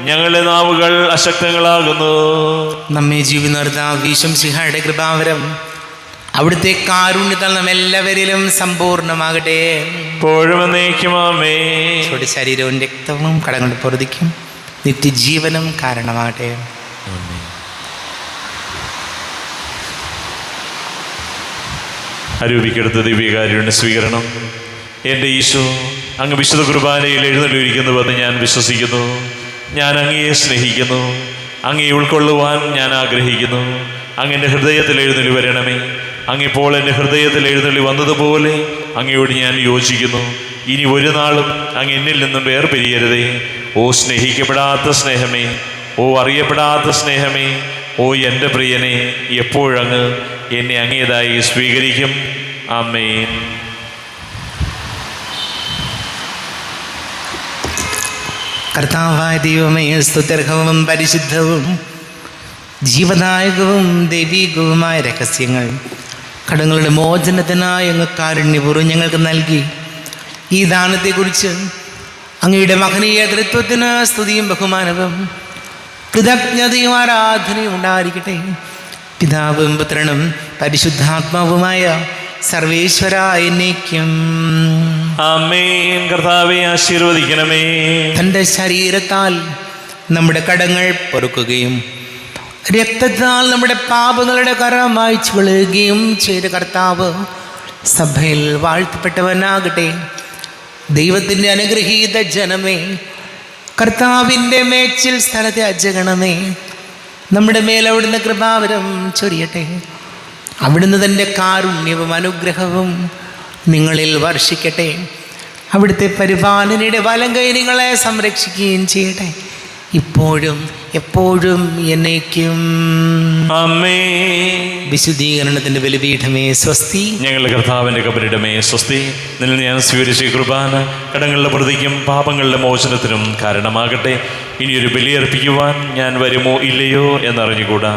ഞങ്ങളുടെ നാവുകൾ അശക്തങ്ങളാകുന്നു. നമ്മെ ജീവിതം ഈശോമിശിഹായുടെ കൃപാവരം അവിടുത്തെ കാരുണ്യത്താൽ നാം എല്ലാവരിലും സമ്പൂർണ്ണമാകട്ടെ. ഇപ്പോഴും എന്നേക്കും ആമേൻ. ശരീരവും രക്തവും കടങ്ങളുടെ പൊറുതിക്കും നിത്യജീവനും കാരണമാകട്ടെ. അരൂപിക്കെടുത്ത ദിവ്യകാരുണ്യ സ്വീകരണം. എൻ്റെ ഈശോ, അങ്ങ് വിശുദ്ധ കുർബാനയിൽ എഴുന്നള്ളിയിരിക്കുന്നുവെന്ന് ഞാൻ വിശ്വസിക്കുന്നു. ഞാൻ അങ്ങയെ സ്നേഹിക്കുന്നു. അങ്ങയെ ഉൾക്കൊള്ളുവാൻ ഞാൻ ആഗ്രഹിക്കുന്നു. അങ്ങൻ്റെ ഹൃദയത്തിൽ എഴുന്നള്ളി വരണമേ. അങ്ങിപ്പോൾ എൻ്റെ ഹൃദയത്തിൽ എഴുന്നള്ളി വന്നതുപോലെ അങ്ങയോട് ഞാൻ യോജിക്കുന്നു. ഇനി ഒരു നാളും അങ്ങ് എന്നിൽ നിന്നും വേർപിരിയരുതേ. ഓ സ്നേഹിക്കപ്പെടാത്ത സ്നേഹമേ, ഓ അറിയപ്പെടാത്ത സ്നേഹമേ, ഓ എൻ്റെ പ്രിയനെ, എപ്പോഴങ്ങ് എന്നെ അങ്ങേതായി സ്വീകരിക്കും. ആമേൻ. കർത്താവായ ദൈവമേ, സ്തുത്യർഹവും പരിശുദ്ധവും ജീവദായകവും ദൈവികവുമായ രഹസ്യങ്ങൾ കടങ്ങളുടെ മോചനത്തിനായി അങ്ങ് കാരുണ്യപൂർവ്വം ഞങ്ങൾക്ക് നൽകി. ഈ ദാനത്തെക്കുറിച്ച് അങ്ങയുടെ മഹനീയ തൃത്വത്തിന് സ്തുതിയും ബഹുമാനവും കൃതജ്ഞതയും ആരാധനയും ഉണ്ടായിരിക്കട്ടെ. പിതാവും പുത്രനും പരിശുദ്ധാത്മാവുമായ സർവേശ്വര എന്നേക്കും. ആമേൻ. കർത്താവേ, ആശീർവദിക്കണമേ. തൻ്റെ ശരീരത്താൽ നമ്മുടെ കടങ്ങൾ പൊറുക്കുകയും രക്തത്താൽ നമ്മുടെ പാപങ്ങളുടെ കര മായ്ച്ചു കളയുകയും ചെയ്ത കർത്താവ് സഭയിൽ വാഴ്ത്തപ്പെട്ടവനാകട്ടെ. ദൈവത്തിൻ്റെ അനുഗ്രഹീത ജനമേ, കർത്താവിൻ്റെ മേച്ചിൽ സ്ഥലത്തെ അജഗണമേ, നമ്മുടെ മേൽ അവിടുന്ന് കൃപാവരം ചൊരിയട്ടെ. അവിടുന്ന് തൻ്റെ കാരുണ്യവും അനുഗ്രഹവും നിങ്ങളിൽ വർഷിക്കട്ടെ. അവിടുത്തെ പരിപാലനയുടെ വലം കൈ നിങ്ങളെ സംരക്ഷിക്കുകയും ചെയ്യട്ടെ, ഇപ്പോഴും എപ്പോഴും എന്നേക്കും. ആമേൻ. വിശുദ്ധീകരണത്തിൻ്റെ ബലിപീഠമേ സ്വസ്തി. ഞങ്ങളുടെ കർത്താവിൻ്റെ കബരിടമേ സ്വസ്തി. നിന്നിൽ ഞാൻ സ്വീകരിച്ച ഈ കുർബാന കടങ്ങളുടെ പ്രതിക്കും പാപങ്ങളുടെ മോചനത്തിനും കാരണമാകട്ടെ. ഇനിയൊരു ബലിയർപ്പിക്കുവാൻ ഞാൻ വരുമോ ഇല്ലയോ എന്നറിഞ്ഞുകൂടാ.